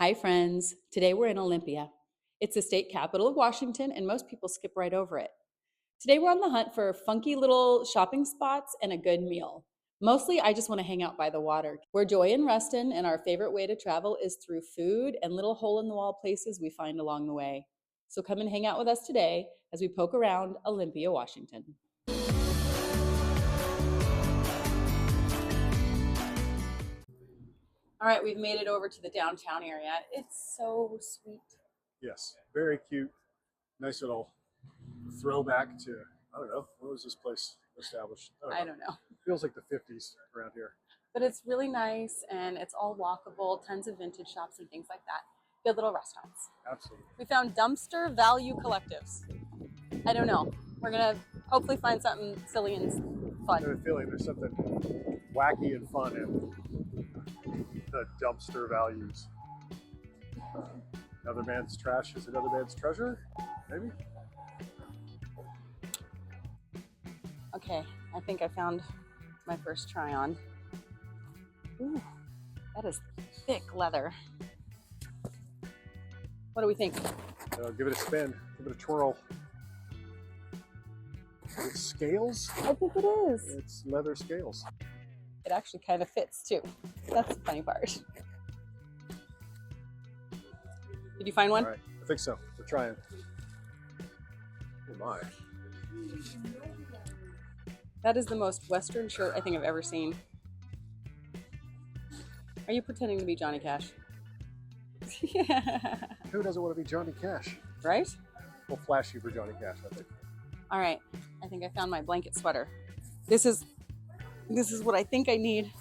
Hi friends, today we're in Olympia. It's the state capital of Washington and most people skip right over it. Today we're on the hunt for funky little shopping spots and a good meal. Mostly I just want to hang out by the water. We're Joy and Rustin and our favorite way to travel is through food and little hole-in-the-wall places we find along the way. So come and hang out with us today as we poke around Olympia, Washington. All right, we've made it over to the downtown area. It's so sweet. Yes, very cute. Nice little throwback to, I don't know, when was this place established? I don't know. It feels like the 50s around here. But it's really nice and it's all walkable, tons of vintage shops and things like that. Good little restaurants. Absolutely. We found dumpster value collectives. I don't know. We're gonna hopefully find something silly and I have fun. a feeling there's something wacky and fun in the dumpster values. Another man's trash is another man's treasure, maybe? Okay, I think I found my first try on. Ooh, that is thick leather. What do we think? Give it a spin, give it a twirl. Is it scales? I think it is. It's leather scales. It actually kind of fits too. That's the funny part. Did you find one? All right, I think so. We're trying. Oh my. That is the most Western shirt I think I've ever seen. Are you pretending to be Johnny Cash? Yeah. Who doesn't want to be Johnny Cash? Right? We'll flash you for Johnny Cash, I think. All right, I think I found my blanket sweater. This is what I think I need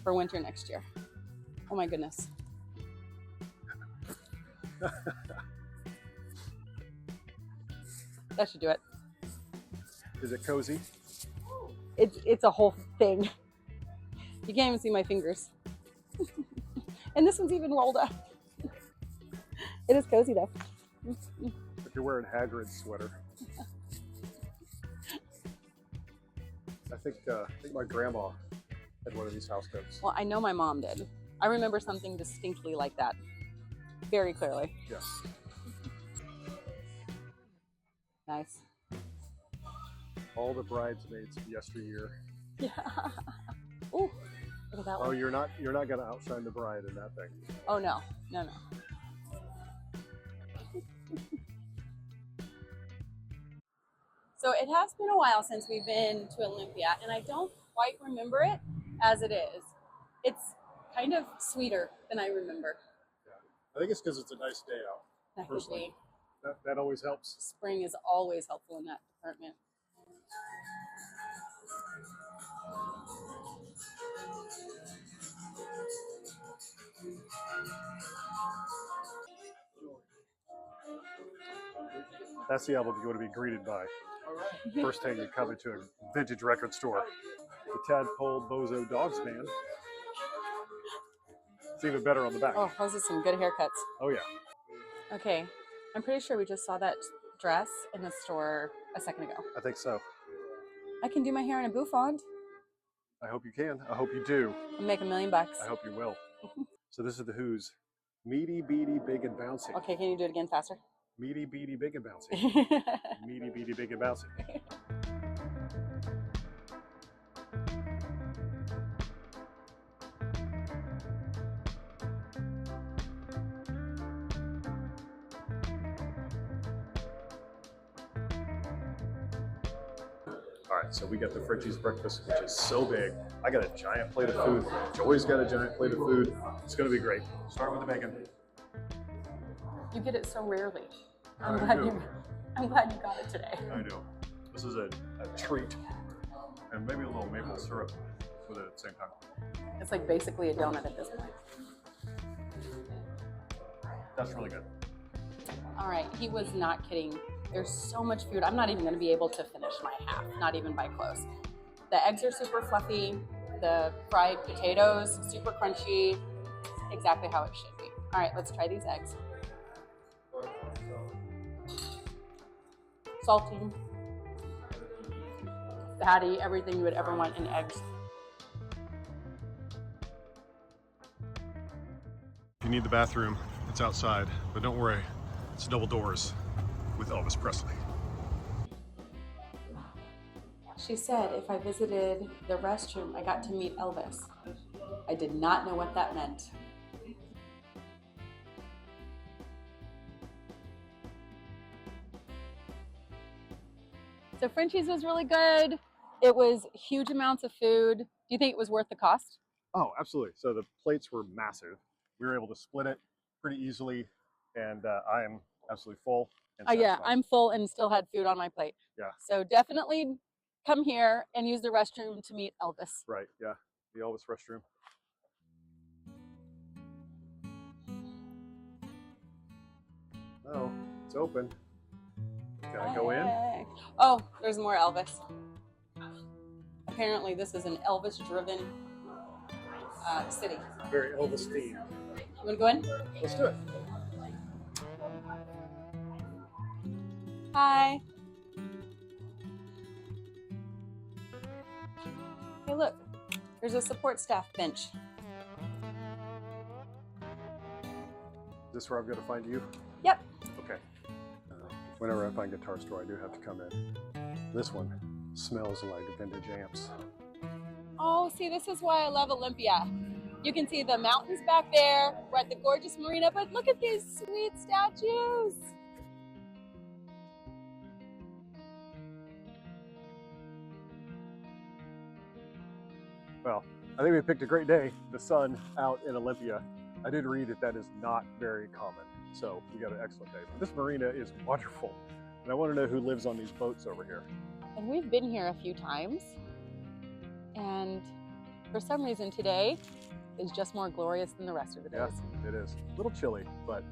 for winter next year. Oh my goodness. That should do it. Is it cozy? It's a whole thing. You can't even see my fingers. And this one's even rolled up. It is cozy though. If you're wearing Hagrid's sweater. I think my grandma had one of these housecoats. Well, I know my mom did. I remember something distinctly like that. Very clearly. Yes. Nice. All the bridesmaids of yesteryear. Yeah. Ooh, look at that one. Oh, you're not gonna outshine the bride in that thing. Oh no, no, no. So it has been a while since we've been to Olympia, and I don't quite remember it as it is. It's kind of sweeter than I remember. Yeah. I think it's because it's a nice day out. That could be. That always helps. Spring is always helpful in that department. That's the album you want to be greeted by. First time you come into a vintage record store. The Tadpole Bozo Dogs Band. It's even better on the back. Oh, those are some good haircuts. Oh yeah. Okay, I'm pretty sure we just saw that dress in the store a second ago. I think so. I can do my hair in a bouffant. I hope you can. I hope you do. I'll make $1 million. I hope you will. So this is the Who's. Meaty, beady, big, and bouncy. Okay, can you do it again faster? Meaty, beady, big, and bouncy. Meaty, beady, big, and bouncy. All right, so we got the Frenchie's breakfast, which is so big. I got a giant plate of food. Joey's got a giant plate of food. It's going to be great. Start with the bacon. You get it so rarely. I I'm glad you got it today. I know. This is a treat. And maybe a little maple syrup with it at the same time. It's like basically a donut at this point. That's really good. All right, he was not kidding. There's so much food. I'm not even going to be able to finish my half, not even by close. The eggs are super fluffy. The fried potatoes, super crunchy. Exactly how it should be. All right, let's try these eggs. Salty, fatty, everything you would ever want in eggs. If you need the bathroom, It's outside, but don't worry, it's double doors with Elvis Presley. She said if I visited the restroom, I got to meet Elvis. I did not know what that meant. So Frenchie's was really good. It was huge amounts of food. Do you think it was worth the cost? Oh, absolutely. So the plates were massive. We were able to split it pretty easily, and I am absolutely full and Oh yeah, satisfied. I'm full and still had food on my plate. Yeah. So definitely come here and use the restroom to meet Elvis. Right, yeah. The Elvis restroom. Oh, it's open. Can I go in? Oh, there's more Elvis. Apparently this is an Elvis-driven city. Very Elvis themed. You want to go in? Let's do it. Hi. Hey, look. There's a support staff bench. Is this where I'm going to find you? Yep. Okay. Whenever I find Guitar Store, I do have to come in. This one smells like vintage amps. Oh, see, this is why I love Olympia. You can see the mountains back there. We're at the gorgeous Marina, but look at these sweet statues. Well, I think we picked a great day. The sun out in Olympia. I did read that is not very common, so we got an excellent day. But this marina is wonderful, and I want to know who lives on these boats over here. And we've been here a few times, and for some reason today is just more glorious than the rest of the days. Yeah, it is. A little chilly, but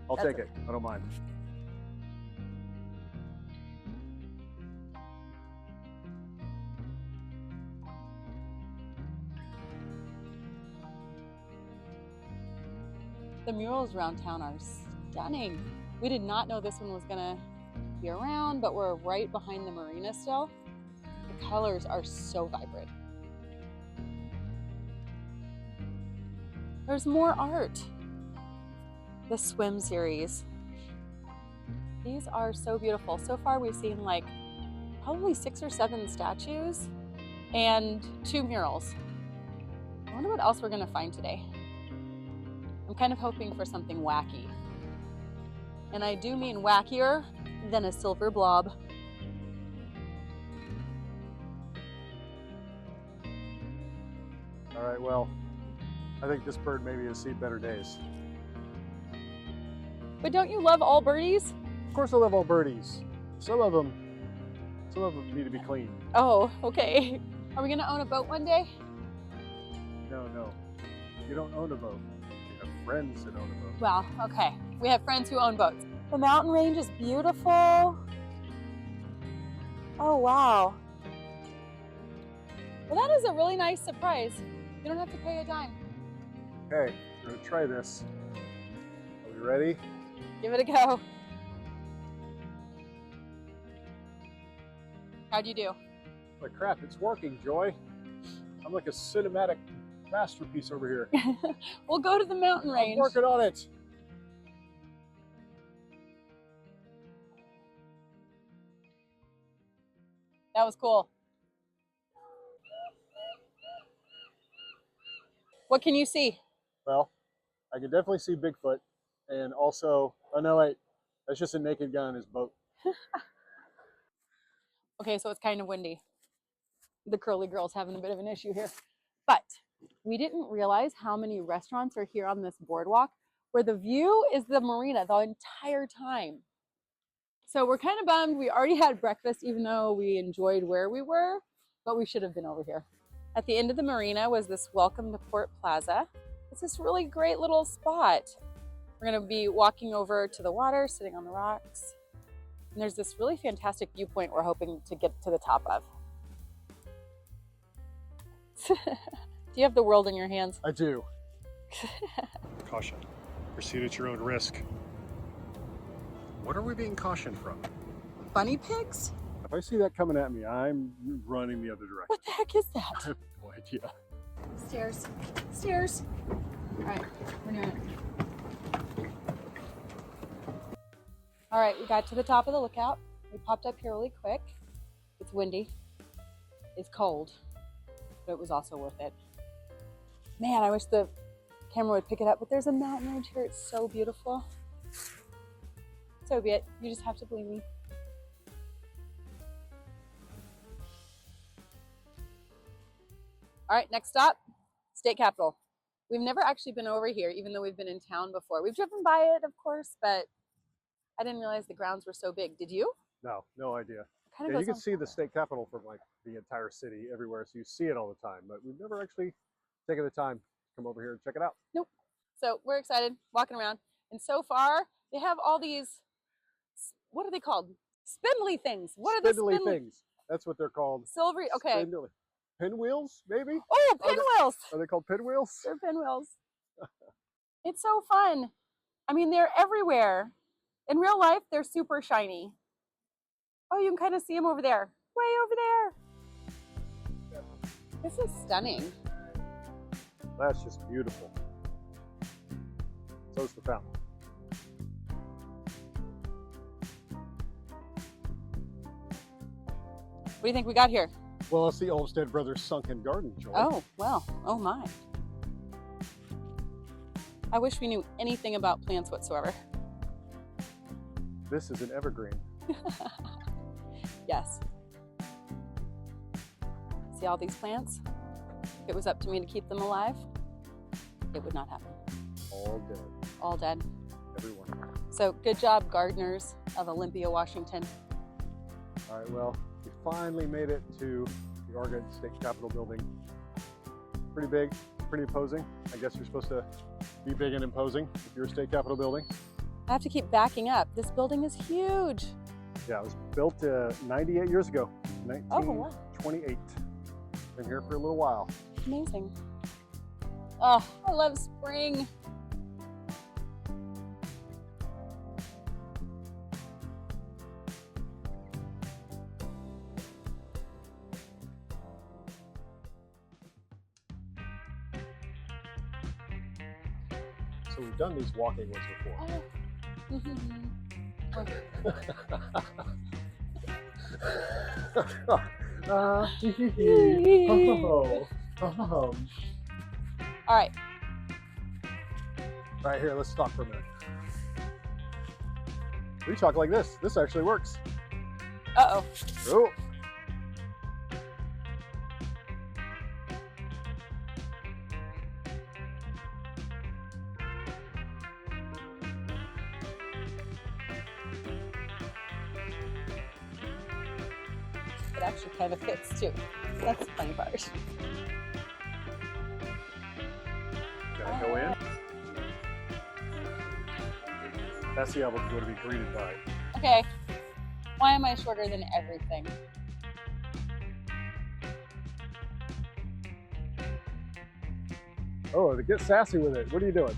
I'll take it. I don't mind. The murals around town are stunning. We did not know this one was gonna be around, but we're right behind the marina still. The colors are so vibrant. There's more art. The swim series. These are so beautiful. So far we've seen like probably 6 or 7 statues and 2 murals. I wonder what else we're gonna find today. I'm kind of hoping for something wacky. And I do mean wackier than a silver blob. All right, well, I think this bird maybe has seen better days. But don't you love all birdies? Of course I love all birdies. Some of them need to be clean. Oh, okay. Are we gonna own a boat one day? No. You don't own a boat. You have friends that own a boat. Well, okay. We have friends who own boats. The mountain range is beautiful. Oh, wow. Well, that is a really nice surprise. You don't have to pay a dime. Okay, we're gonna try this. Are we ready? Give it a go. How'd you do? Holy crap, it's working, Joy. I'm like a cinematic masterpiece over here. We'll go to the mountain range. I'm working on it. That was cool. What can you see? Well, I can definitely see Bigfoot, and also, oh no, wait, that's just a naked guy on his boat. Okay, so it's kind of windy. The curly girl's having a bit of an issue here. But we didn't realize how many restaurants are here on this boardwalk where the view is the marina the entire time. So we're kind of bummed. We already had breakfast, even though we enjoyed where we were, but we should have been over here. At the end of the marina was this Welcome to Port Plaza. It's this really great little spot. We're gonna be walking over to the water, sitting on the rocks. And there's this really fantastic viewpoint we're hoping to get to the top of. Do you have the world in your hands? I do. Caution. Proceed at your own risk. What are we being cautioned from? Bunny pigs? If I see that coming at me, I'm running the other direction. What the heck is I that? have no idea. Stairs. Stairs. All right, we're doing it. All right, we got to the top of the lookout. We popped up here really quick. It's windy. It's cold, but it was also worth it. Man, I wish the camera would pick it up, but there's a mountain range here. It's so beautiful. So be it. You just have to believe me. All right, next stop, state capitol. We've never actually been over here, even though we've been in town before. We've driven by it, of course, but I didn't realize the grounds were so big. Did you? No, no idea. Kind of Yeah, you goes can on see the forever. state capitol from like the entire city everywhere, so you see it all the time, but we've never actually taken the time to come over here and check it out. Nope. So we're excited, walking around. And so far, they have all these, what are they called? Spindly things. What are the Spindly spindly? things. That's what they're called. Silvery, okay. Spindly. Pinwheels, maybe? Oh, pinwheels. Are they called pinwheels? They're pinwheels. It's so fun. I mean, they're everywhere. In real life, they're super shiny. Oh, you can kind of see them over there. Way over there. This is stunning. That's just beautiful. So's the fountain. What do you think we got here? Well, it's the Olmsted Brothers Sunken Garden, Joy. Oh, well, oh my. I wish we knew anything about plants whatsoever. This is an evergreen. Yes. See all these plants? If it was up to me to keep them alive, it would not happen. All dead. All dead. Everyone. So good job, gardeners of Olympia, Washington. All right, well, we finally made it to the Oregon State Capitol building. Pretty big, pretty imposing. I guess you're supposed to be big and imposing if you're a state capitol building. I have to keep backing up. This building is huge. Yeah, it was built 98 years ago, Oh, wow. 1928. Been here for a little while. Amazing. Oh, I love spring. So we've done these walking ones before. Oh. Oh. All right. All right, here, let's stop for a minute. We talk like this. This actually works. Uh-oh. Oh. It actually kind of fits too. That's the funny part. Gotta go in. That's the album you're going to be greeted by. Okay. Why am I shorter than everything? Oh, to get sassy with it. What are you doing?